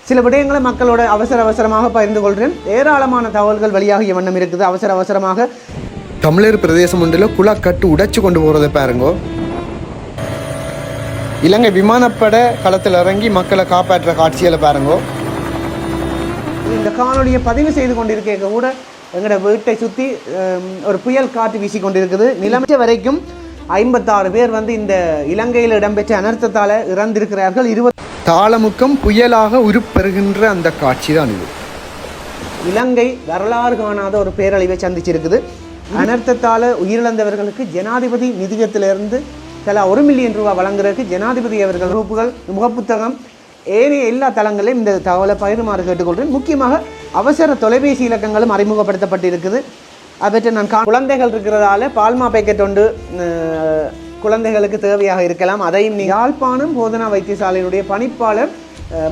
சில விடயங்களை மக்களோட அவசரமாக பகிர்ந்து கொள்கிறேன். ஏராளமான தகவல்கள் வெளியாகிய வண்ணம் இருக்குது. அவசரமாக தமிழர் பிரதேசம் ஒன்றில் குழாக்கட்டு உடைச்சு கொண்டு போகிறத பாருங்கோ. இலங்கை விமானப்பட களத்தில் இறங்கி மக்களை காப்பாற்றுற காட்சிகளை பாருங்கோ. இந்த காணொலியை பதிவு செய்து கொண்டிருக்க கூட எங்களோட வீட்டை சுற்றி ஒரு புயல் காற்று வீசி கொண்டிருக்குது. நிலைமை வரைக்கும் 56 பேர் இந்த இலங்கையில் இடம்பெற்ற அனர்த்தத்தால் இறந்திருக்கிறார்கள். 20 தாளமுக்கம் புயலாக உருப்பெறுகின்ற அந்த காட்சி தான் இது. இலங்கை வரலாறு காணாத ஒரு பேரழிவை சந்திச்சிருக்குது. அனர்த்தத்தால் உயிரிழந்தவர்களுக்கு ஜனாதிபதி நிதியத்திலிருந்து தலா 1 மில்லியன் ரூபாய் வழங்குறதுக்கு ஜனாதிபதி அவர்கள் ரூப்புகள் முகப்புத்தகம் ஏனைய எல்லா தளங்களிலும் இந்த தகவலை பகிருமாறு கேட்டுக்கொள்கிறேன். முக்கியமாக அவசர தொலைபேசி இலக்கங்களும் அறிமுகப்படுத்தப்பட்டிருக்குது. அவற்றை நான் குழந்தைகள் இருக்கிறதால பால்மா பேக்கெட் ஒன்று குழந்தைகளுக்கு தேவையாக இருக்கலாம். அதையும் யாழ்ப்பாணம் போதனா வைத்தியசாலையினுடைய பணிப்பாளர்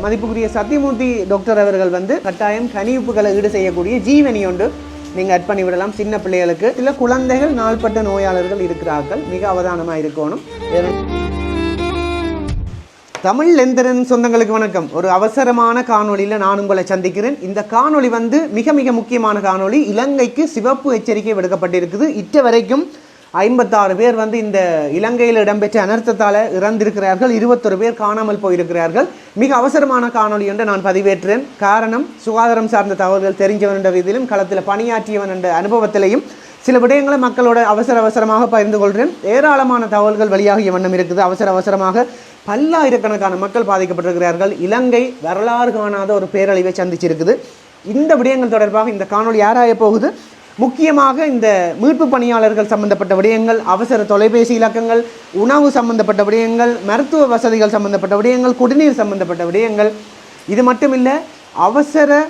மதிப்புக்குரிய சத்தியமூர்த்தி டாக்டர் அவர்கள் கட்டாயம் கனிவுப்புகளை ஈடு செய்யக்கூடிய ஜீவனி ஒன்று நீங்கள் அட் பண்ணி விடலாம். சின்ன பிள்ளைகளுக்கு சில குழந்தைகள் நாள்பட்ட நோயாளர்கள் இருக்கிறார்கள், மிக அவதானமாக இருக்கணும். தமிழ் லெந்தரன் சொந்தங்களுக்கு வணக்கம். ஒரு அவசரமான காணொலியில் நான் உங்களை சந்திக்கிறேன். இந்த காணொலி மிக மிக முக்கியமான காணொலி. இலங்கைக்கு சிவப்பு எச்சரிக்கை விடுக்கப்பட்டிருக்குது. இற்ற வரைக்கும் 56 பேர் இந்த இலங்கையில் இடம்பெற்ற அனர்த்தத்தால் இறந்திருக்கிறார்கள். 21 பேர் காணாமல் போயிருக்கிறார்கள். மிக அவசரமான காணொலி என்று நான் பதிவேற்றேன். காரணம், சுகாதாரம் சார்ந்த தகவல்கள் தெரிஞ்சவன் என்ற விதியிலும் களத்தில் பணியாற்றியவன் என்ற அனுபவத்திலையும் சில விடயங்களை மக்களோட அவசரமாக பகிர்ந்து கொள்கிறேன். ஏராளமான தகவல்கள் வெளியாகிய வண்ணம் இருக்குது. அவசரமாக பல்லாயிரக்கணக்கான மக்கள் பாதிக்கப்பட்டிருக்கிறார்கள். இலங்கை வரலாறு காணாத ஒரு பேரழிவை சந்திச்சிருக்குது. இந்த விடயங்கள் தொடர்பாக இந்த காணொலி யாராய போகுது. முக்கியமாக இந்த மீட்பு பணியாளர்கள் சம்பந்தப்பட்ட விடயங்கள், அவசர தொலைபேசி இலக்கங்கள், உணவு சம்பந்தப்பட்ட விடயங்கள், மருத்துவ வசதிகள் சம்பந்தப்பட்ட விடயங்கள், குடிநீர் சம்பந்தப்பட்ட விடயங்கள், இது மட்டுமில்லை அவசர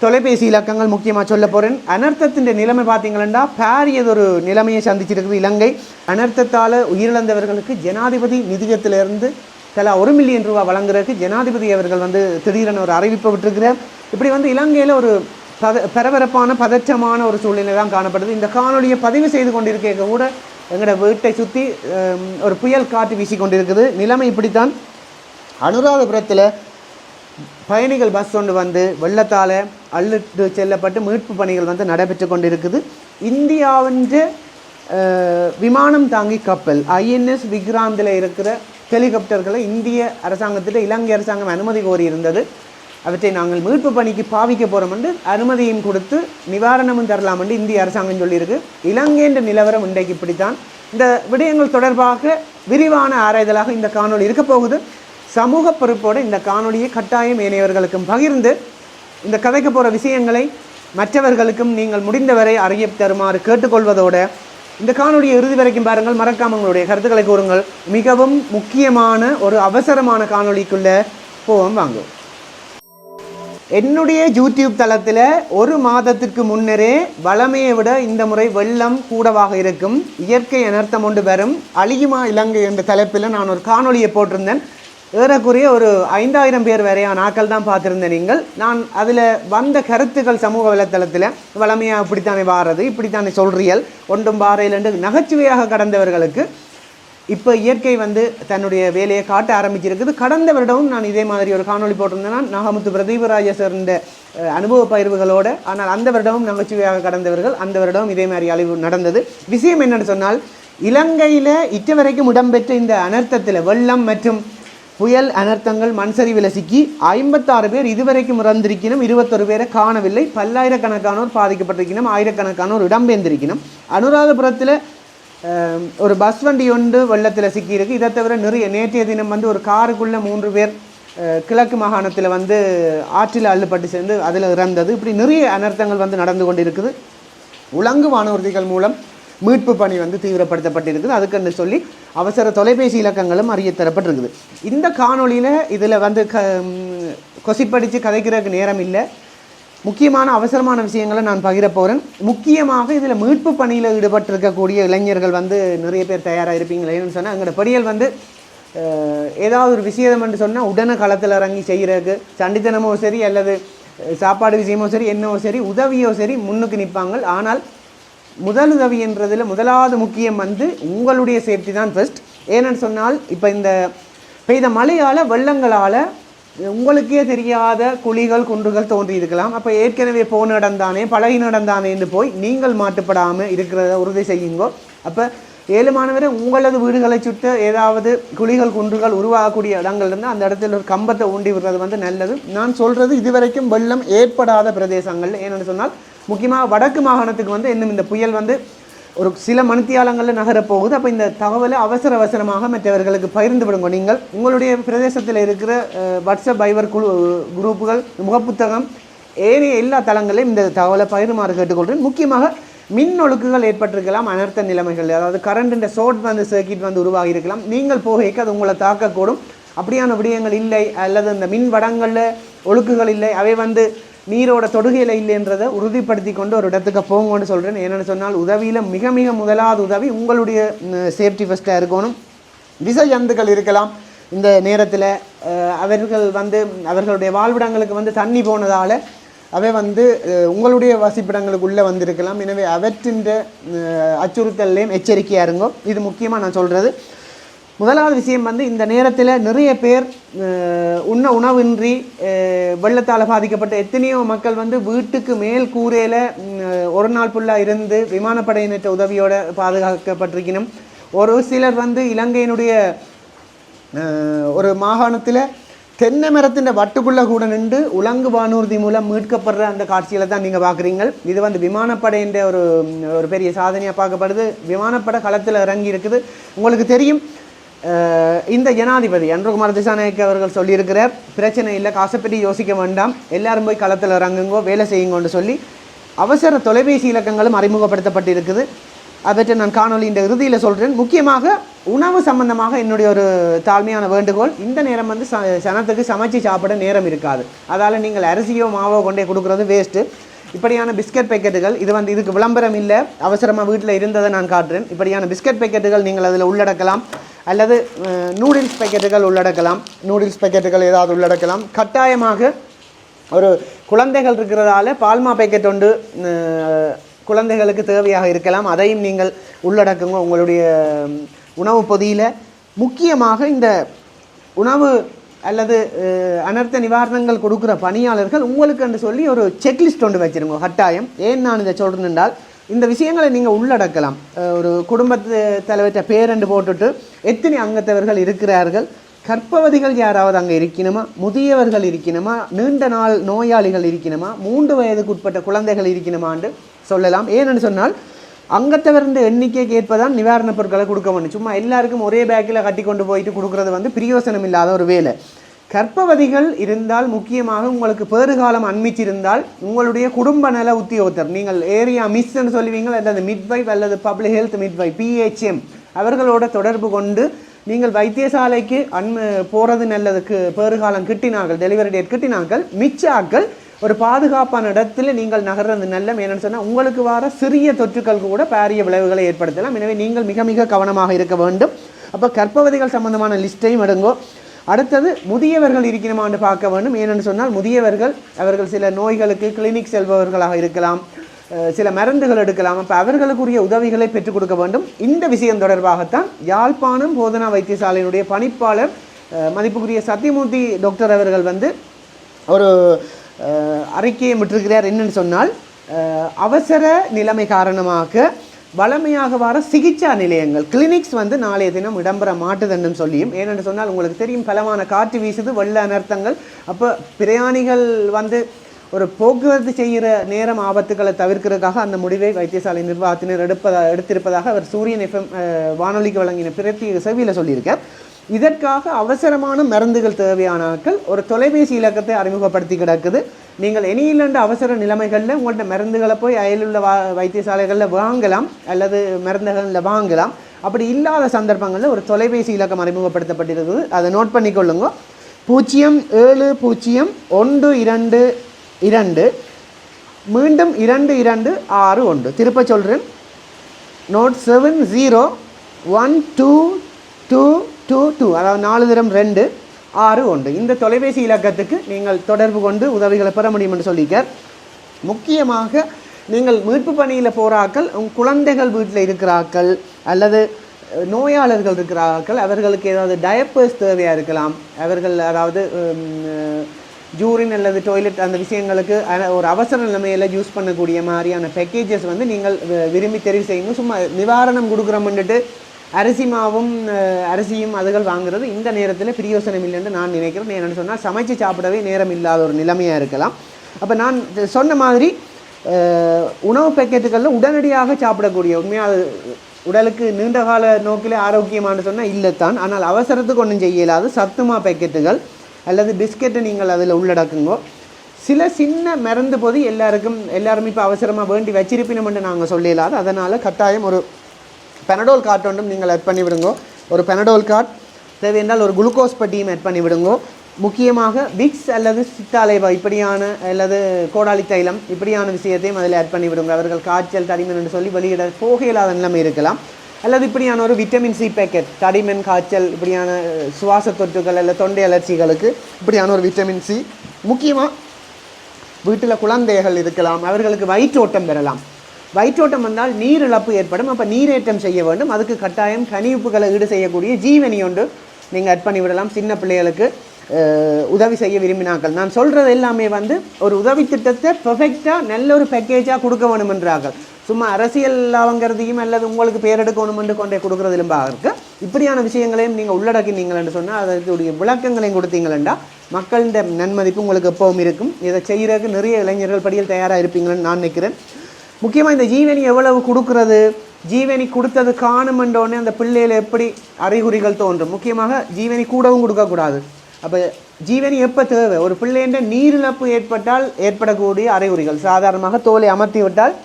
தொலைபேசி இலக்கங்கள் முக்கியமாக சொல்ல போகிறேன். அனர்த்தத்தின் நிலைமை பார்த்தீங்கன்னா பாரியதொரு நிலைமையை சந்திச்சிருக்குது இலங்கை. அனர்த்தத்தால் உயிரிழந்தவர்களுக்கு ஜனாதிபதி நிதியத்திலிருந்து தலா 1 மில்லியன் ரூபாய் வழங்குறதுக்கு ஜனாதிபதி அவர்கள் திடீரென ஒரு அறிவிப்பை விட்டுருக்கிறார். இப்படி இலங்கையில் ஒரு பரபரப்பான பதற்றமான ஒரு சூழ்நிலை தான் காணப்படுது. இந்த காணொலியை பதிவு செய்து கொண்டிருக்க கூட எங்களோட வீட்டை சுற்றி ஒரு புயல் காற்று வீசி கொண்டிருக்குது. நிலைமை இப்படித்தான். அனுராதபுரத்தில் பயணிகள் பஸ் ஒன்று வெள்ளத்தால் அள்ளிட்டு செல்லப்பட்டு மீட்பு பணிகள் நடைபெற்று கொண்டிருக்குது. இந்தியாவின் விமானம் தாங்கி கப்பல் INS விக்ராந்தில் இருக்கிற ஹெலிகாப்டர்களை இந்திய அரசாங்கத்திட்ட இலங்கை அரசாங்கம் அனுமதி கோரி இருந்தது. அவற்றை நாங்கள் மீட்பு பணிக்கு பாவிக்க போகிறோம் என்று அனுமதியும் கொடுத்து நிவாரணமும் தரலாம் என்று இந்திய அரசாங்கம் சொல்லியிருக்கு. இலங்கையின் நிலவரம் இன்றைக்கு இப்படித்தான். இந்த விடயங்கள் தொடர்பாக விரிவான ஆராய்தலாக இந்த காணொலி இருக்க போகுது. சமூக பொறுப்போடு இந்த காணொலியை கட்டாயம் ஏனையவர்களுக்கும் பகிர்ந்து இந்த கதைக்க போகிற விஷயங்களை மற்றவர்களுக்கும் நீங்கள் முடிந்தவரை அறிய தருமாறு கேட்டுக்கொள்வதோடு இந்த காணொலியை இறுதி வரைக்கும் பாருங்கள். மறக்காம உங்களுடைய கருத்துக்களை கூறுங்கள். மிகவும் முக்கியமான ஒரு அவசரமான காணொலிக்குள்ளே போவோம் வாங்க. என்னுடைய யூடியூப் தளத்தில் 1 மாதத்திற்கு முன்னரே வளமையை விட இந்த முறை வெள்ளம் கூடவாக இருக்கும், இயற்கை அனர்த்தம் ஒன்று வரும், அழியுமா இலங்கை என்ற தலைப்பில் நான் ஒரு காணொலியை போட்டிருந்தேன். ஏறக்குறைய ஒரு 5000 பேர் வரையான ஆக்கள் தான் பார்த்துருந்தேன். நான் அதில் வந்த கருத்துக்கள் சமூக வலைத்தளத்தில் வளமையாக இப்படித்தானே வாரது, இப்படித்தானே சொல்றியல் ஒன்றும் பாறையில் என்று நகைச்சுவையாக கடந்தவர்களுக்கு இப்போ இயற்கை தன்னுடைய வேலையை காட்ட ஆரம்பிச்சிருக்குது. கடந்த வருடமும் நான் இதே மாதிரி ஒரு காணொலி போட்டிருந்தேன் நாகமுத்து பிரதீபராஜ சார்ந்த அனுபவ பயிர்வுகளோடு. ஆனால் அந்த வருடமும் நகைச்சுவையாக கடந்தவர்கள், அந்த வருடமும் இதே மாதிரி அழிவு நடந்தது. விஷயம் என்னென்னு சொன்னால், இலங்கையில் இற்ற வரைக்கும் இடம்பெற்ற இந்த அனர்த்தத்தில் வெள்ளம் மற்றும் புயல் அனர்த்தங்கள் மண்சரிவில் சிக்கி 56 பேர் இதுவரைக்கும் இறந்திருக்கணும், 21 பேரை காணவில்லை, பல்லாயிரக்கணக்கானோர் பாதிக்கப்பட்டிருக்கணும், ஆயிரக்கணக்கானோர் இடம்பெயர்ந்திருக்கணும். அனுராதபுரத்தில் ஒரு பஸ் வண்டி ஒன்று வெள்ளத்தில் சிக்கியிருக்கு. இதை தவிர நிறைய நேற்றைய தினம் ஒரு காருக்குள்ளே 3 பேர் கிழக்கு மாகாணத்தில் ஆற்றில் அள்ளுப்பட்டு சேர்ந்து அதில் இறந்தது. இப்படி நிறைய அனர்த்தங்கள் நடந்து கொண்டிருக்குது. உலங்கு வானூர்திகள் மூலம் மீட்பு பணி தீவிரப்படுத்தப்பட்டிருக்குது. அதுக்குன்னு சொல்லி அவசர தொலைபேசி இலக்கங்களும் அறிய தரப்பட்டிருக்குது. இந்த காணொலியில் இதில் கொசிப்படித்து கதைக்கிறதுக்கு நேரம் இல்லை. முக்கியமான அவசரமான விஷயங்களை நான் பகிர போகிறேன். முக்கியமாக இதில் மீட்பு பணியில் ஈடுபட்டிருக்கக்கூடிய இளைஞர்கள் நிறைய பேர் தயாராக இருப்பீங்களே. ஏன்னு சொன்னால் எங்களோட படியல் ஏதாவது ஒரு விஷயம் என்று சொன்னால் உடனே களத்தில் இறங்கி செய்கிறதுக்கு சண்டித்தனமோ சரி அல்லது சாப்பாடு விஷயமோ சரி என்னவோ சரி உதவியோ சரி முன்னுக்கு நிற்பாங்க. ஆனால் முதல் உதவி என்றதில் முதலாவது முக்கியம் உங்களுடைய சேஃப்டி தான் ஃபர்ஸ்ட். ஏன்னு சொன்னால் இப்போ இந்த பெய்த மழையால் வெள்ளங்களால் உங்களுக்கே தெரியாத குழிகள் குன்றுகள் தோன்றி இருக்கலாம். அப்போ ஏற்கனவே போன இடம் தானே பழகின இடம் தானேன்னு போய் நீங்கள் மாட்டுப்படாமல் இருக்கிறத உறுதி செய்யுங்கோ. அப்போ ஏழுமானவரை உங்களது வீடுகளை சுற்ற ஏதாவது குழிகள் குன்றுகள் உருவாகக்கூடிய இடங்கள் இருந்தால் அந்த இடத்துல ஒரு கம்பத்தை ஊண்டி விடுறது வந்து நல்லது. நான் சொல்கிறது இதுவரைக்கும் வெள்ளம் ஏற்படாத பிரதேசங்கள். ஏன்னு சொன்னால் முக்கியமாக வடக்கு மாகாணத்துக்கு வந்து இன்னும் இந்த புயல் வந்து ஒரு சில மணித்தியாலங்களில் நகரப்போகுது. அப்போ இந்த தகவலை அவசரமாக மற்றவர்களுக்கு பகிர்ந்து விடுங்க. நீங்கள் உங்களுடைய பிரதேசத்தில் இருக்கிற வாட்ஸ்அப் பைபர் குரூப்புகள் முகப்புத்தகம் ஏனைய எல்லா தளங்களையும் இந்த தகவலை பகிருமாறு கேட்டுக்கொள்கிறேன். முக்கியமாக மின் ஒழுக்குகள் ஏற்பட்டிருக்கலாம், அனர்த்த நிலைமைகள், அதாவது கரண்ட்டு ஷார்ட் வந்து சர்க்கிட் வந்து உருவாகி இருக்கலாம். நீங்கள் போகைக்கு அது உங்களை தாக்கக்கூடும். அப்படியான விடயங்கள் இல்லை, அல்லது இந்த மின் வடங்களில் ஒழுக்குகள் இல்லை, அவை வந்து நீரோட தொடுகையில் இல்லைன்றதை உறுதிப்படுத்தி கொண்டு ஒரு இடத்துக்கு போங்கன்னு சொல்கிறேன். என்னென்னு சொன்னால் உதவியில் மிக மிக முதலாவது உதவி உங்களுடைய சேஃப்டி ஃபஸ்ட்டாக இருக்கணும். விச ஜந்துக்கள் இருக்கலாம் இந்த நேரத்தில். அவர்கள் வந்து அவர்களுடைய வாழ்விடங்களுக்கு வந்து தண்ணி போனதால் அவை வந்து உங்களுடைய வசிப்பிடங்களுக்குள்ளே வந்திருக்கலாம். எனவே அவற்றின் அச்சுறுத்தல்லையும் எச்சரிக்கையாக இருங்கோ. இது முக்கியமாக நான் சொல்கிறது. முதலாவது விஷயம் வந்து இந்த நேரத்தில் நிறைய பேர் உணவின்றி வெள்ளத்தால் பாதிக்கப்பட்ட எத்தனையோ மக்கள் வந்து வீட்டுக்கு மேல் கூரையில் ஒரு நாள் ஃபுல்லாக இருந்து விமானப்படையினற்ற உதவியோடு பாதுகாக்கப்பட்டிருக்கணும். ஒரு சிலர் வந்து இலங்கையினுடைய ஒரு மாகாணத்தில் தென்னை மரத்தின் வட்டுக்குள்ளே கூட நின்று உலங்கு வானூர்தி மூலம் மீட்கப்படுற அந்த காட்சியில் தான் நீங்கள் பார்க்குறீங்க. இது வந்து விமானப்படையின் ஒரு பெரிய சாதனையாக பார்க்கப்படுது. விமானப்படை களத்தில் இறங்கி இருக்குது. உங்களுக்கு தெரியும், இந்த ஜனாதிபதி அன்றுகுமார் திசாநாயக்க அவர்கள் சொல்லியிருக்கிறார், பிரச்சனை இல்லை, காசை பற்றி யோசிக்க வேண்டாம், எல்லாரும் போய் களத்தில் இறங்குங்கோ, வேலை செய்யுங்கன்னு சொல்லி அவசர தொலைபேசி இலக்கங்களும் அறிமுகப்படுத்தப்பட்டிருக்குது. அவற்றை நான் காணொலியின் இறுதியில் சொல்கிறேன். முக்கியமாக உணவு சம்பந்தமாக என்னுடைய ஒரு தாழ்மையான வேண்டுகோள், இந்த நேரம் வந்து சனத்துக்கு சமைச்சு சாப்பிட நேரம் இருக்காது. அதால் நீங்கள் அரிசியோ மாவோ கொண்டே கொடுக்குறது வேஸ்ட்டு. இப்படியான பிஸ்கட் பேக்கெட்டுகள், இது வந்து இதுக்கு விளம்பரம் இல்லை, அவசரமாக வீட்டில் இருந்ததை நான் காட்டுறேன். இப்படியான பிஸ்கட் பேக்கெட்டுகள் நீங்கள் அதில் உள்ளடக்கலாம், அல்லது நூடுல்ஸ் பேக்கெட்டுகள் உள்ளடக்கலாம். நூடுல்ஸ் பேக்கெட்டுகள் ஏதாவது உள்ளடக்கலாம். கட்டாயமாக ஒரு குழந்தைகள் இருக்கிறதால பால்மா பேக்கெட் ஒன்று குழந்தைகளுக்கு தேவையாக இருக்கலாம், அதையும் நீங்கள் உள்ளடக்குங்க உங்களுடைய உணவு பொதியில். முக்கியமாக இந்த உணவு அல்லது அனர்த்த நிவாரணங்கள் கொடுக்குற பணியாளர்கள் உங்களுக்கு என்று சொல்லி ஒரு செக்லிஸ்ட் ஒன்று வச்சுருங்க கட்டாயம். ஏன் நான் இதை சொல்கிறேன் என்றால், இந்த விஷயங்களை நீங்கள் உள்ளடக்கலாம். ஒரு குடும்பத்து தலைவற்ற பேரென்று போட்டுட்டு எத்தனை அங்கத்தவர்கள் இருக்கிறார்கள், கர்ப்பவதிகள் யாராவது அங்கே இருக்கணுமா, முதியவர்கள் இருக்கணுமா, நீண்ட நாள் நோயாளிகள் இருக்கணுமா, 3 வயதுக்கு உட்பட்ட குழந்தைகள் இருக்கணுமான்னு சொல்லலாம். ஏன்னு சொன்னால் அங்கத்தவர்ந்த எண்ணிக்கைக்கு ஏற்பதான் நிவாரணப் பொருட்களை கொடுக்க வேண்டும். சும்மா எல்லாருக்கும் ஒரே பேக்கில் கட்டி கொண்டு போயிட்டு கொடுக்குறது வந்து பிரயோசனம் இல்லாத ஒரு வேலை. கர்ப்பவதிகள் இருந்தால், முக்கியமாக உங்களுக்கு பேறுகாலம் அண்மிச்சிருந்தால், உங்களுடைய குடும்ப நல உத்தியோகத்தர், நீங்கள் ஏரியா மிஸ்ன்னு சொல்லுவீங்க, அல்லது மிட்வைஃப் அல்லது பப்ளிக் ஹெல்த் மிட்வைஃப் PHM அவர்களோட தொடர்பு கொண்டு நீங்கள் வைத்தியசாலைக்கு போகிறது நல்லதுக்கு பேறுகாலம் கிட்டினார்கள், டெலிவரி டேட் கிட்டினார்கள், மிச்சாக்கள் ஒரு பாதுகாப்பான இடத்துல நீங்கள் நகர்றது நல்ல. என்னென்னு சொன்னால் உங்களுக்கு வர சிறிய தொற்றுக்கள் கூட பாரிய விளைவுகளை ஏற்படுத்தலாம். எனவே நீங்கள் மிக மிக கவனமாக இருக்க வேண்டும். அப்போ கர்ப்பவதிகள் சம்பந்தமான லிஸ்ட்டையும் எடுங்கோ. அடுத்தது முதியவர்கள் இருக்கணுமான்னு பார்க்க வேண்டும். ஏன்னு சொன்னால் முதியவர்கள் அவர்கள் சில நோய்களுக்கு கிளினிக் செல்பவர்களாக இருக்கலாம், சில மருந்துகள் எடுக்கலாம். அப்போ அவர்களுக்குரிய உதவிகளை பெற்றுக் கொடுக்க வேண்டும். இந்த விஷயம் தொடர்பாகத்தான் யாழ்ப்பாணம் போதனா வைத்தியசாலையினுடைய பணிப்பாளர் மதிப்புக்குரிய சத்தியமூர்த்தி டாக்டர் அவர்கள் வந்து ஒரு அறிக்கையை விட்டிருக்கிறார். என்னன்னு சொன்னால், அவசர நிலைமை காரணமாக வளமையாக வர சிகிச்சா நிலையங்கள் கிளினிக்ஸ் வந்து நாளைய தினம் இடம்பெற மாட்டுதுன்னு சொல்லியும், ஏனென்று சொன்னால் உங்களுக்கு தெரியும், பலமான காற்று வீசுது, வெள்ள அனர்த்தங்கள். அப்போ பிரயாணிகள் வந்து ஒரு போக்குவரத்து செய்கிற நேரம் ஆபத்துக்களை தவிர்க்கிறதுக்காக அந்த முடிவை வைத்தியசாலை நிர்வாகத்தினர் எடுத்திருப்பதாக அவர் சூரியன் FM வானொலிக்கு வழங்கின பிரத்யேக சேவையில் சொல்லியிருக்கார். இதற்காக அவசரமான மருந்துகள் தேவையானாக்கள் ஒரு தொலைபேசி இலக்கத்தை அறிமுகப்படுத்தி கிடக்குது. நீங்கள் இனியிலண்ட அவசர நிலைமைகளில் உங்கள்கிட்ட மருந்துகளை போய் அயலுள்ள வைத்தியசாலைகளில் வாங்கலாம், அல்லது மருந்துகளில் வாங்கலாம். அப்படி இல்லாத சந்தர்ப்பங்களில் ஒரு தொலைபேசி இலக்கம் அறிமுகப்படுத்தப்பட்டிருக்குது, அதை நோட் பண்ணிக்கொள்ளுங்க. 0701222 மீண்டும் 2261. திருப்ப சொல்கிறேன், நோட் 701222, அதாவது 4 தரம் 261. இந்த தொலைபேசி இலக்கத்துக்கு நீங்கள் தொடர்பு கொண்டு உதவிகளை பெற முடியும் என்று சொல்லியிருக்கார். முக்கியமாக நீங்கள் மீட்பு பணியில் போகிறாக்கள், குழந்தைகள் வீட்டில் இருக்கிறாக்கள், அல்லது நோயாளர்கள் இருக்கிறார்கள், அவர்களுக்கு ஏதாவது டயப்பர்ஸ் தேவையாக இருக்கலாம், அவர்கள் அதாவது ஜூரின் அல்லது டாய்லெட் அந்த விஷயங்களுக்கு ஒரு அவசர நிலைமையில் யூஸ் பண்ணக்கூடிய மாதிரியான பேக்கேஜஸ் வந்து நீங்கள் விரும்பி தெரிவு செய்யுங்க. சும்மா நிவாரணம் கொடுக்குறோம்னுட்டு அரிசி மாவும் அரிசியும் அதுகள் வாங்குறது இந்த நேரத்தில் பிரயோசனம் இல்லைன்னு நான் நினைக்கிறேன். என்னென்னு சொன்னால் சமைச்சு சாப்பிடவே நேரம் இல்லாத ஒரு நிலைமையாக இருக்கலாம். அப்போ நான் சொன்ன மாதிரி உணவு பேக்கெட்டுகளில் உடனடியாக சாப்பிடக்கூடிய உண்மையாக உடலுக்கு நீண்ட கால நோக்கிலே ஆரோக்கியமானு சொன்னால் இல்லைத்தான். ஆனால் அவசரத்துக்கு ஒன்றும் செய்ய இயலாது சத்துமா பேக்கெட்டுகள் அல்லது பிஸ்கெட்டை நீங்கள் அதில் உள்ளடக்குங்கோ. சில சின்ன மருந்து பொதி எல்லாருமே இப்போ அவசரமாக வேண்டி வச்சிருப்பினோம்னு நாங்கள் சொல்ல இயலாது. அதனால் கட்டாயம் ஒரு பெனடோல் கார்ட் ஒன்றும் நீங்கள் ஆட் பண்ணி விடுங்கோ. ஒரு பெனடோல் கார்ட் தேவை என்றால் ஒரு குளுக்கோஸ் பட்டியும் ஆட் பண்ணி விடுங்கோ. முக்கியமாக விக்ஸ் அல்லது சித்தாலைவா இப்படியான அல்லது கோடாலி தைலம் இப்படியான விஷயத்தையும் அதில் ஆட் பண்ணி விடுங்க. அவர்கள் காய்ச்சல் தடிமன் என்று சொல்லி வெளியிட போக இல்லாத நிலைமை இருக்கலாம். அல்லது இப்படியான ஒரு விட்டமின் சி பேக்கெட், தடிமன் காய்ச்சல் இப்படியான சுவாச தொற்றுகள் அல்லது தொண்டை அலர்ச்சிகளுக்கு இப்படியான ஒரு விட்டமின் சி. முக்கியமாக வீட்டில் குழந்தைகள் இருக்கலாம், அவர்களுக்கு வயிற்றோட்டம் பெறலாம். வயிற்றோட்டம் வந்தால் நீர் இழப்பு ஏற்படும். அப்போ நீரேற்றம் செய்ய வேண்டும். அதுக்கு கட்டாயம் கனிவுப்புகளை ஈடு செய்யக்கூடிய ஜீவனி ஒன்று நீங்கள் ஆட் பண்ணி விடலாம். சின்ன பிள்ளைகளுக்கு உதவி செய்ய விரும்பினார்கள். நான் சொல்கிறது எல்லாமே வந்து ஒரு உதவி திட்டத்தை பெர்ஃபெக்டாக நல்ல ஒரு பேக்கேஜாக கொடுக்க வேணும் என்றார்கள். சும்மா அரசியல் லாபங்கிறதையும் அல்லது உங்களுக்கு பேர் எடுக்கணும் என்று கொண்டே கொடுக்குறதிலும்பாக இருக்குது. இப்படியான விஷயங்களையும் நீங்கள் உள்ளடக்கினீங்கள் என்று சொன்னால் அதற்குடைய விளக்கங்களையும் கொடுத்தீங்களா மக்களிட நன்மதிப்பு உங்களுக்கு எப்பவும் இருக்கும். இதை செய்கிறதுக்கு நிறைய இளைஞர்கள் படியில் தயாராக இருப்பீங்கன்னு நான் நினைக்கிறேன். முக்கியமாக இந்த ஜீவனி எவ்வளவு கொடுக்குறது, ஜீவனி கொடுத்தது காணுமென்றோடனே அந்த பிள்ளையில் எப்படி அறிகுறிகள் தோன்றும். முக்கியமாக ஜீவனி கூடவும் கொடுக்கக்கூடாது. அப்போ ஜீவனி எப்போ தேவை, ஒரு பிள்ளைன்ற நீரிழப்பு ஏற்பட்டால் ஏற்படக்கூடிய அறிகுறிகள் சாதாரணமாக தோலை அமர்த்தி விட்டால்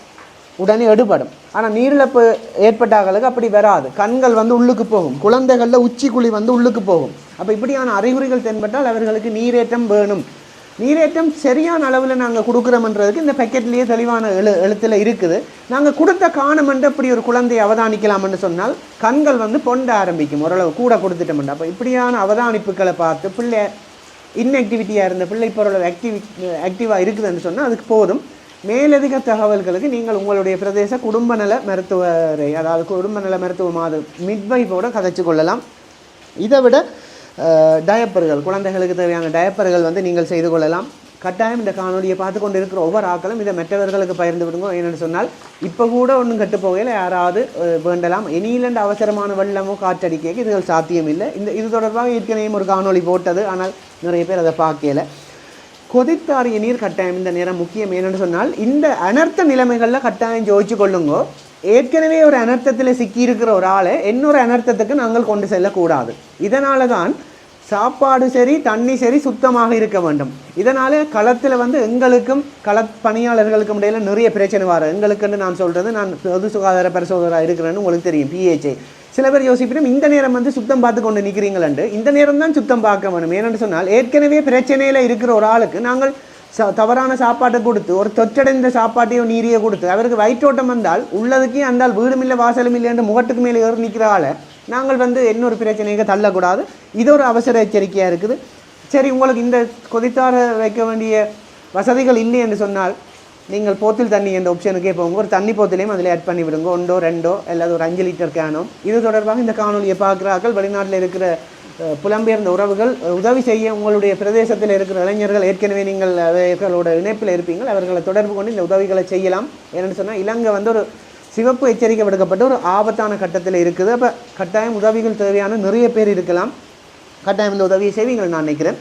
உடனே எடுபடும். ஆனால் நீரிழப்பு ஏற்பட்டாங்களுக்கு அப்படி வராது. கண்கள் வந்து உள்ளுக்கு போகும், குழந்தைகளில் உச்சிக்குழி வந்து உள்ளுக்கு போகும். அப்போ இப்படியான அறிகுறிகள் தென்பட்டால் அவர்களுக்கு நீரேற்றம் வேணும். நீரேற்றம் சரியான அளவில் நாங்கள் கொடுக்குறோம்ன்றதுக்கு இந்த பேக்கெட்லேயே தெளிவான எழுத்தில் இருக்குது. நாங்கள் கொடுத்த காணுமென்று அப்படி ஒரு குழந்தையை அவதானிக்கலாம்னு சொன்னால் கண்கள் வந்து பொண்ட ஆரம்பிக்கும், ஓரளவு கூட கொடுத்துட்டோம்னா. அப்போ இப்படியான அவதானிப்புகளை பார்த்து பிள்ளை இன்ஆக்டிவிட்டியாக இருந்த பிள்ளை இப்போ ஓரளவு ஆக்டிவாக இருக்குதுன்னு சொன்னால் அதுக்கு போதும். மேலதிக தகவல்களுக்கு நீங்கள் உங்களுடைய பிரதேச குடும்ப நல மருத்துவரை, அதாவது குடும்ப நல மருத்துவ மிட்வைஃபோட கதைச்சு கொள்ளலாம். இதை விட டயப்பர்கள், குழந்தைகளுக்கு தேவையான டயப்பர்கள் வந்து நீங்கள் செய்து கொள்ளலாம். கட்டாயம் இந்த காணொலியை பார்த்து கொண்டு இருக்கிற ஒவ்வொரு ஆக்களும் இதை மற்றவர்களுக்கு பகிர்ந்து விடுங்க. என்னென்னு சொன்னால் இப்போ கூட ஒன்றும் கட்டு போகையில் யாராவது வேண்டலாம். இனியிலண்டு அவசரமான வெள்ளமோ காற்றடிக்க இதுகள் சாத்தியம் இல்லை. இது தொடர்பாக ஏற்கனவே ஒரு காணொலி போட்டது, ஆனால் நிறைய பேர் அதை பார்க்கல. கொதித்தாரிய நீர் கட்டாயம் இந்த நேரம் முக்கியம். என்னென்னு சொன்னால் இந்த அனர்த்த நிலைமைகளில் கட்டாயம் ஜோதிச்சு கொள்ளுங்கோ. ஏற்கனவே ஒரு அனர்த்தத்தில் சிக்கியிருக்கிற ஒரு ஆளை இன்னொரு அனர்த்தத்துக்கு நாங்கள் கொண்டு செல்லக்கூடாது. இதனால தான் சாப்பாடு சரி தண்ணி சரி சுத்தமாக இருக்க வேண்டும். இதனால் களத்தில் வந்து எங்களுக்கும் பணியாளர்களுக்கும் இடையில நிறைய பிரச்சனை வரும். எங்களுக்குன்னு நான் சொல்கிறது, நான் பொது சுகாதார பரிசோதகராக இருக்கிறேன்னு உங்களுக்கு தெரியும், PHI. சில பேர் யோசிப்பிடும் இந்த நேரம் வந்து சுத்தம் பார்த்து கொண்டு நிற்கிறீங்களண்டு. இந்த நேரம் தான் சுத்தம் பார்க்க வேணும். ஏனென்று சொன்னால் ஏற்கனவே பிரச்சனையில் இருக்கிற ஒரு ஆளுக்கு நாங்கள் தவறான சாப்பாட்டை கொடுத்து ஒரு தொற்றடைந்த சாப்பாட்டையோ நீரையோ கொடுத்து அவருக்கு வயிற்றோட்டம் வந்தால் உள்ளதுக்கே அந்தால் வீடும் இல்லை வாசலும் இல்லை என்று முகட்டுக்கு மேலே ஏறி நிற்கிற ஆளை நாங்கள் வந்து இன்னொரு பிரச்சனைக்கு தள்ளக்கூடாது. இது ஒரு அவசர எச்சரிக்கையாக இருக்குது. சரி, உங்களுக்கு இந்த கொதித்தார வைக்க வேண்டிய வசதிகள் இல்லை என்று சொன்னால் நீங்கள் போத்தில் தண்ணி என்ற ஆப்ஷனுக்கே போங்க. ஒரு தண்ணி போத்திலையும் அதில் ஆட் பண்ணி விடுங்க. 1 2 அல்லது ஒரு 5 லிட்டர் கேனோ. இது தொடர்பாக இந்த காணொலியை பார்க்குறார்கள் வெளிநாட்டில் இருக்கிற புலம்பெயர்ந்த உறவுகள் உதவி செய்ய உங்களுடைய பிரதேசத்தில் இருக்கிற இளைஞர்கள் ஏற்கனவே நீங்கள் அவர்களோட இணைப்பில் இருப்பீங்கள். அவர்களை தொடர்பு கொண்டு இந்த உதவிகளை செய்யலாம். என்னென்னு சொன்னால் இலங்கை வந்து ஒரு சிவப்பு எச்சரிக்கை விடுக்கப்பட்ட ஒரு ஆபத்தான கட்டத்தில் இருக்குது. அப்போ கட்டாயம் உதவிகள் தேவையான நிறைய பேர் இருக்கலாம். கட்டாயம் இந்த உதவியை செய்வீங்கள் நான் நினைக்கிறேன்.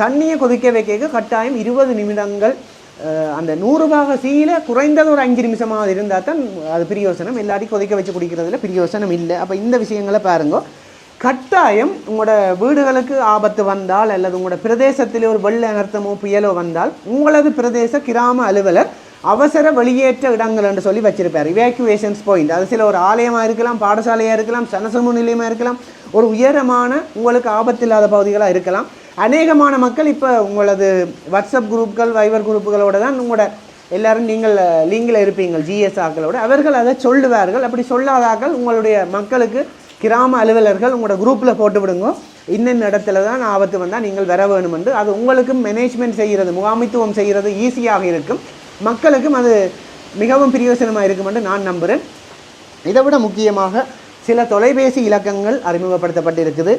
தண்ணியை கொதிக்க வைக்க கட்டாயம் 20 நிமிடங்கள் அந்த 100 பாக சீல குறைந்தது ஒரு 5 நிமிஷமாக இருந்தால் தான் அது பிரியோசனம். எல்லாரையும் கொதிக்க வச்சு குடிக்கிறதுல பிரியோசனம் இல்லை. அப்போ இந்த விஷயங்களை பாருங்க. கட்டாயம் உங்களோட வீடுகளுக்கு ஆபத்து வந்தால் அல்லது உங்களோட பிரதேசத்திலே ஒரு வெள்ள அனர்த்தமோ புயலோ வந்தால் உங்களது பிரதேச கிராம அலுவலர் அவசர வெளியேற்ற இடங்கள் என்று சொல்லி வச்சிருப்பார், இவாக்குவேஷன்ஸ் பாயிண்ட். அது சில ஒரு ஆலயமாக இருக்கலாம், பாடசாலையாக இருக்கலாம், சனசமூக நிலையமாக இருக்கலாம், ஒரு உயரமான உங்களுக்கு ஆபத்தில்லாத பகுதிகளாக இருக்கலாம். அநேகமான மக்கள் இப்போ உங்களது வாட்ஸ்அப் குரூப்கள் வைபர் குரூப்புகளோடு தான் உங்களோட எல்லாரும் நீங்கள் லிங்கில் இருப்பீங்கள், GS ஆக்களோட. அவர்கள் அதை சொல்லுவார்கள். அப்படி சொல்லாதாக்கள் உங்களுடைய மக்களுக்கு கிராம அலுவலர்கள் உங்களோட குரூப்பில் போட்டு விடுங்க. இன்னென்ன இடத்துல தான் ஆபத்து வந்தால் நீங்கள் வர வேணும் என்று. அது உங்களுக்கும் மேனேஜ்மெண்ட் செய்கிறது, முகாமைத்துவம் செய்கிறது ஈஸியாக இருக்கும். மக்களுக்கும் அது மிகவும் பிரயோசனமாக இருக்கும் என்று நான் நம்புகிறேன். இதை விட முக்கியமாக சில தொலைபேசி இலக்கங்கள் அறிமுகப்படுத்தப்பட்டிருக்குது.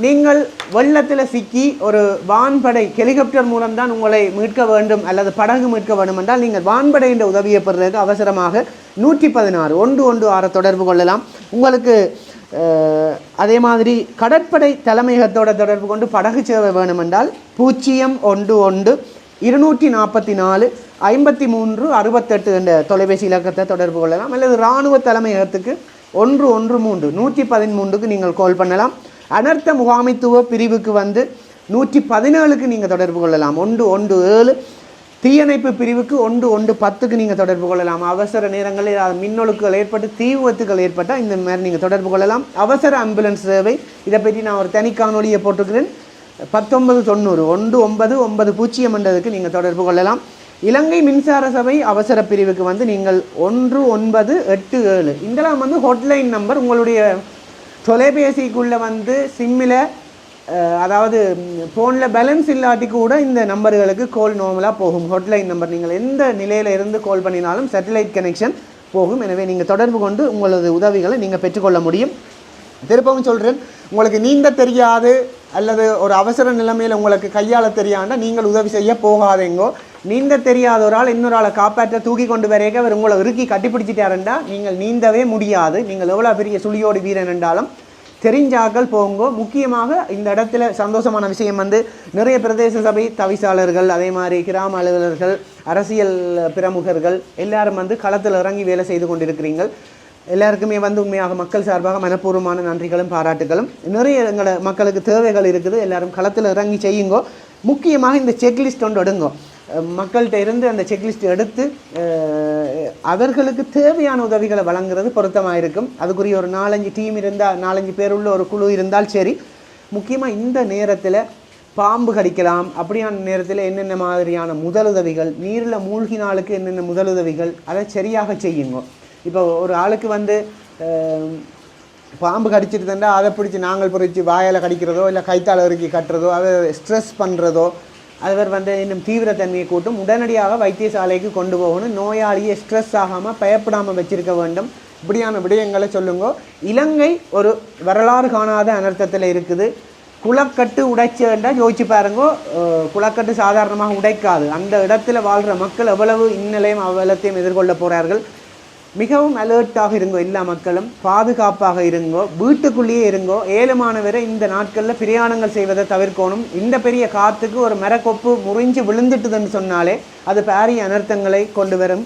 நீங்கள் வெள்ளத்தில் சிக்கி ஒரு வான்படை ஹெலிகாப்டர் மூலம்தான் உங்களை மீட்க வேண்டும் அல்லது படகு மீட்க வேண்டும் என்றால் நீங்கள் வான்படையின் உதவியை பெறுவதற்கு அவசரமாக 116 116 தொடர்பு கொள்ளலாம். உங்களுக்கு அதே மாதிரி கடற்படை தலைமையகத்தோட தொடர்பு கொண்டு படகு சேவை வேணுமென்றால் 011 244 53 68 என்ற தொலைபேசி இலக்கத்தை தொடர்பு கொள்ளலாம். அல்லது இராணுவ தலைமையகத்துக்கு 113 113க்கு நீங்கள் கால் பண்ணலாம். அனர்த்த முகாமைத்துவ பிரிவுக்கு வந்து 117க்கு நீங்கள் தொடர்பு கொள்ளலாம். 117 தீயணைப்பு பிரிவுக்கு 110க்கு நீங்கள் தொடர்பு கொள்ளலாம். அவசர நேரங்களில் மின்னொழுக்குகள் ஏற்பட்டு தீ விபத்துகள் ஏற்பட்டால் இந்த மாதிரி நீங்கள் தொடர்பு கொள்ளலாம். அவசர ஆம்புலன்ஸ் சேவை இதை பற்றி நான் ஒரு தனி காணொலியை போட்டுக்கிறேன். 1990 1990 என்றதுக்கு நீங்கள் தொடர்பு கொள்ளலாம். இலங்கை மின்சார சபை அவசர பிரிவுக்கு வந்து நீங்கள் 1987 இதெல்லாம் வந்து ஹாட்லைன் நம்பர். உங்களுடைய தொலைபேசிக்குள்ளே வந்து சிம்மில் அதாவது ஃபோனில் பேலன்ஸ் இல்லாட்டி கூட இந்த நம்பர்களுக்கு கால் நார்மலாக போகும். ஹாட்லைன் நம்பர் நீங்கள் எந்த நிலையில் இருந்து கால் பண்ணினாலும் சேட்டலைட் கனெக்ஷன் போகும். எனவே நீங்கள் தொடர்பு கொண்டு உங்களது உதவிகளை நீங்கள் பெற்றுக்கொள்ள முடியும். திருப்பவும் சொல்கிறேன், உங்களுக்கு நீந்த தெரியாது அல்லது ஒரு அவசர நிலைமையில் உங்களுக்கு கையாள தெரியாண்டா நீங்கள் உதவி செய்ய போகாதேங்கோ. நீந்த தெரியாத ஒரு ஆள் இன்னொரு ஆளை காப்பாற்ற தூக்கி கொண்டு வரைக்க அவர் உங்களை இறுக்கி கட்டிப்பிடிச்சிட்டாருண்டா நீங்கள் நீந்தவே முடியாது. நீங்கள் எவ்வளோ பெரிய சுழியோடு வீரன் என்றாலும் தெரிஞ்சாக்கள் போங்கோ. முக்கியமாக இந்த இடத்துல சந்தோஷமான விஷயம் வந்து நிறைய பிரதேச சபை தவிசாளர்கள், அதே மாதிரி கிராம அலுவலர்கள், அரசியல் பிரமுகர்கள் எல்லாரும் வந்து களத்தில் இறங்கி வேலை செய்து கொண்டிருக்கிறீர்கள். எல்லாருக்குமே வந்து உண்மையாக மக்கள் சார்பாக மனப்பூர்வமான நன்றிகளும் பாராட்டுகளும். நிறைய எங்களோட மக்களுக்கு தேவைகள் இருக்குது. எல்லாரும் களத்தில் இறங்கி செய்யுங்கோ. முக்கியமாக இந்த செக்லிஸ்ட் ஒன்று எடுங்கோ. மக்கள்கிட்ட இருந்து அந்த செக்லிஸ்ட் எடுத்து அவர்களுக்கு தேவையான உதவிகளை வழங்குறது பொருத்தமாக இருக்கும். அதுக்குரிய ஒரு 4-5 டீம் இருந்தால் 4-5 பேர் உள்ள ஒரு குழு இருந்தால் சரி. முக்கியமாக இந்த நேரத்தில் பாம்பு கடிக்கலாம், அப்படியான நேரத்தில் என்னென்ன மாதிரியான முதலுதவிகள், நீரில் மூழ்கினாலுக்கு என்னென்ன முதலுதவிகள் அதை சரியாக செய்யுங்க. இப்போ ஒரு ஆளுக்கு வந்து பாம்பு கடிச்சிட்டு தந்தால் அதை பிடிச்சி நாங்கள் பிடிச்சி வாயால் கடிக்கிறதோ இல்லை கைத்தால் இறுக்கி கட்டுறதோ அதை ஸ்ட்ரெஸ் பண்ணுறதோ அவர் வந்து இன்னும் தீவிரத்தன்மையை கூட்டும். உடனடியாக வைத்தியசாலைக்கு கொண்டு போகணும். நோயாளியை ஸ்ட்ரெஸ் ஆகாமல் பயப்படாமல் வச்சிருக்க வேண்டும். இப்படியான விடயங்களை சொல்லுங்க. இலங்கை ஒரு வரலாறு காணாத அனர்த்தத்தில் இருக்குது. குளக்கட்டு உடைச்சேன்டா யோசிச்சு பாருங்கோ. குளக்கட்டு சாதாரணமாக உடைக்காது. அந்த இடத்துல வாழ்கிற மக்கள் எவ்வளவு இன்னலையும் அவலத்தையும் எதிர்கொள்ள போகிறார்கள். மிகவும் அலர்ட்டாக இருங்கோ. எல்லா மக்களும் பாதுகாப்பாக இருங்கோ. வீட்டுக்குள்ளேயே இருங்கோ. ஏழுமானவரை இந்த நாட்களில் பிரயாணங்கள் செய்வதை தவிர்க்கணும். இந்த பெரிய காற்றுக்கு ஒரு மரக்கொப்பு முறிஞ்சு விழுந்துட்டுதுன்னு சொன்னாலே அது பாரிய அனர்த்தங்களை கொண்டு வரும்.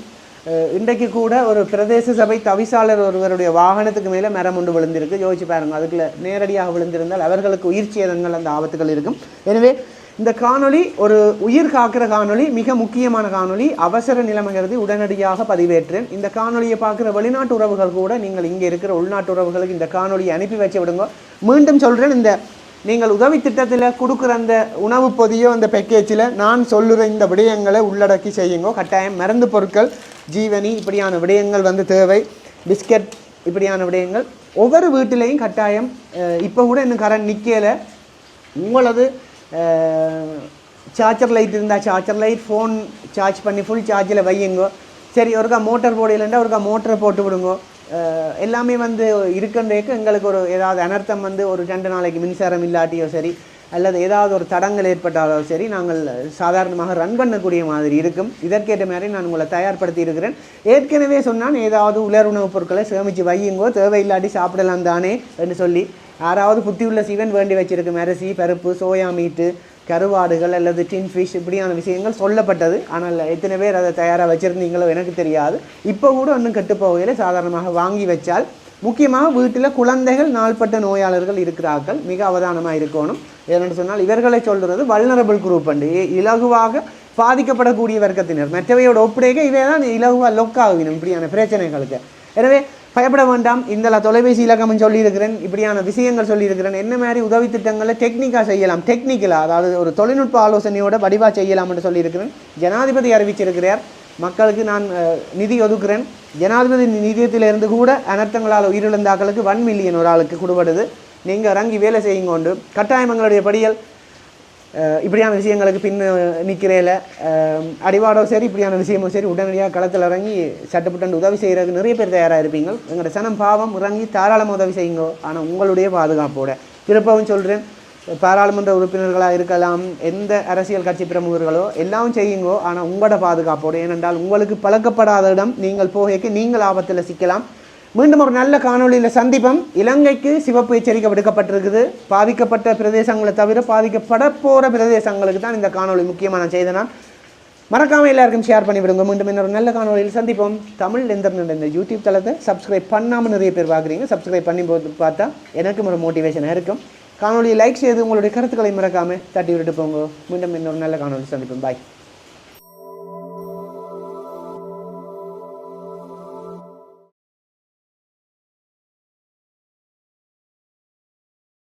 இன்றைக்கு கூட ஒரு பிரதேச சபை தவிசாளர் ஒருவருடைய வாகனத்துக்கு மேலே மரம் ஒன்று விழுந்திருக்கு. யோசிச்சு பாருங்க. அதுக்குள்ள நேரடியாக விழுந்திருந்தால் அவர்களுக்கு உயிர் சேதங்கள் அந்த ஆபத்துகள் இருக்கும். எனவே இந்த காணொளி ஒரு உயிர் காக்கிற காணொளி, மிக முக்கியமான காணொளி. அவசர நிலைமைகிறது உடனடியாக பதிவேற்றேன். இந்த காணொலியை பார்க்குற வெளிநாட்டு உறவுகள் கூட நீங்கள் இங்கே இருக்கிற உள்நாட்டு உறவுகளுக்கு இந்த காணொலியை அனுப்பி வச்சு விடுங்க. மீண்டும் சொல்கிறேன், இந்த நீங்கள் உதவி திட்டத்தில் கொடுக்குற அந்த உணவு பொதியோ அந்த பேக்கேஜில் நான் சொல்லுகிற இந்த விடயங்களை உள்ளடக்கி செய்யுங்க. கட்டாயம் மருந்து பொருட்கள், ஜீவனி இப்படியான விடயங்கள் வந்து தேவை. பிஸ்கட் இப்படியான விடயங்கள் ஒவ்வொரு வீட்டிலையும் கட்டாயம். இப்போ கூட இன்னும் கரண்ட் நிற்கலை. உங்களது சார்ஜர் லைட் இருந்தால் சார்ஜர் லைட், ஃபோன் சார்ஜ் பண்ணி ஃபுல் சார்ஜில் வையுங்கோ. சரி, ஒருக்கா மோட்டர் போடையிலண்டா ஒருக்கா மோட்டரை போட்டு விடுங்கோ. எல்லாமே வந்து இருக்கின்றதுக்கு எங்களுக்கு ஒரு ஏதாவது அனர்த்தம் வந்து ஒரு 2 நாளைக்கு மின்சாரம் இல்லாட்டியோ சரி, அல்லது ஏதாவது ஒரு தடங்கள் ஏற்பட்டாலோ சரி, நாங்கள் சாதாரணமாக ரன் பண்ணக்கூடிய மாதிரி இருக்கும். இதற்கேற்ற மாதிரி நான் உங்களை தயார்படுத்தி இருக்கிறேன். ஏற்கனவே சொன்னால் ஏதாவது உலர் உணவுப் பொருட்களை சேமித்து வையுங்கோ. தேவையில்லாட்டி சாப்பிடலாம் தானே என்று சொல்லி யாராவது புத்தி உள்ள சிவன் வேண்டி வச்சிருக்கும் அரிசி, பருப்பு, சோயா மீட்டு, கருவாடுகள் அல்லது டின் ஃபிஷ் இப்படியான விஷயங்கள் சொல்லப்பட்டது. ஆனால் எத்தனை பேர் அதை தயாராக வச்சுருந்தீங்களோ எனக்கு தெரியாது. இப்போ கூட ஒன்றும் கெட்டுப்போகையில் சாதாரணமாக வாங்கி வச்சால், முக்கியமாக வீட்டில் குழந்தைகள், நாள்பட்ட நோயாளர்கள் இருக்கிறார்கள், மிக அவதானமாக இருக்கணும். ஏன்னு சொன்னால் இவர்களை சொல்கிறது வல்னரபிள் குரூப் அண்டு, இலகுவாக பாதிக்கப்படக்கூடிய வர்க்கத்தினர். மற்றவையோட ஒப்படைக்க இவை தான் இலகுவாக லொக்காகணும் இப்படியான பிரச்சனைகளுக்கு. எனவே பயப்பட வேண்டாம். இந்த தொலைபேசி இலக்கம் சொல்லியிருக்கிறேன், இப்படியான விஷயங்கள் சொல்லியிருக்கிறேன். என்ன மாதிரி உதவி திட்டங்களை டெக்னிக்காக செய்யலாம், டெக்னிக்கலாக அதாவது ஒரு தொழில்நுட்ப ஆலோசனையோட வடிவாக செய்யலாம் என்று சொல்லியிருக்கிறேன். ஜனாதிபதி அறிவிச்சிருக்கிறார், மக்களுக்கு நான் நிதி ஒதுக்குறேன். ஜனாதிபதி நிதியத்திலிருந்து கூட அனர்த்தங்களால் உயிரிழந்தாக்களுக்கு 1 மில்லியன் ஒரு ஆளுக்கு கொடுபடுது. நீங்கள் இறங்கி வேலை செய்யுங்க கொண்டு கட்டாயம் எங்களுடைய படியல் இப்படியான விஷயங்களுக்கு பின் நிற்கிறேல அடிவாடோ சரி இப்படியான விஷயமும் சரி உடனடியாக களத்தில் இறங்கி சட்டப்பட்டு உதவி செய்கிறதுக்கு நிறைய பேர் தயாராக இருப்பீங்க. எங்களோட சனம் பாவம் இறங்கி தாராளமாக உதவி செய்யுங்க. ஆனால் உங்களுடைய பாதுகாப்போட திருப்பவும் சொல்கிறேன், பாராளுமன்ற உறுப்பினர்களாக இருக்கலாம், எந்த அரசியல் கட்சி பிரமுகர்களோ எல்லாம் செய்யுங்கோ. ஆனால் உங்களோட பாதுகாப்போடு, ஏனென்றால் உங்களுக்கு பழக்கப்படாத இடம், நீங்கள் போகைக்கு நீங்கள் ஆபத்தில் சிக்கலாம். மீண்டும் ஒரு நல்ல காணொலியில் சந்திப்போம். இலங்கைக்கு சிவப்பு எச்சரிக்கை விடுக்கப்பட்டிருக்குது. பாதிக்கப்பட்ட பிரதேசங்களை தவிர பாதிக்கப்பட போகிற பிரதேசங்களுக்கு தான் இந்த காணொலி முக்கியமான செய்தி. நான் மறக்காமல் எல்லாருக்கும் ஷேர் பண்ணி விடுங்க. மீண்டும் இன்னொரு நல்ல காணொலியில் சந்திப்போம். தமிழ் இந்த யூடியூப் தளத்தை சப்ஸ்கிரைப் பண்ணாமல் நிறைய பேர் பார்க்குறீங்க. சப்ஸ்கிரைப் பண்ணி போது பார்த்தா எனக்கும் ஒரு மோட்டிவேஷனாக இருக்கும். காணொலியை லைக் செய்து உங்களுடைய கருத்துக்களை மறக்காமல் தட்டி விட்டு போங்க. மீண்டும் இன்னொரு நல்ல காணொலி சந்திப்போம். பாய்.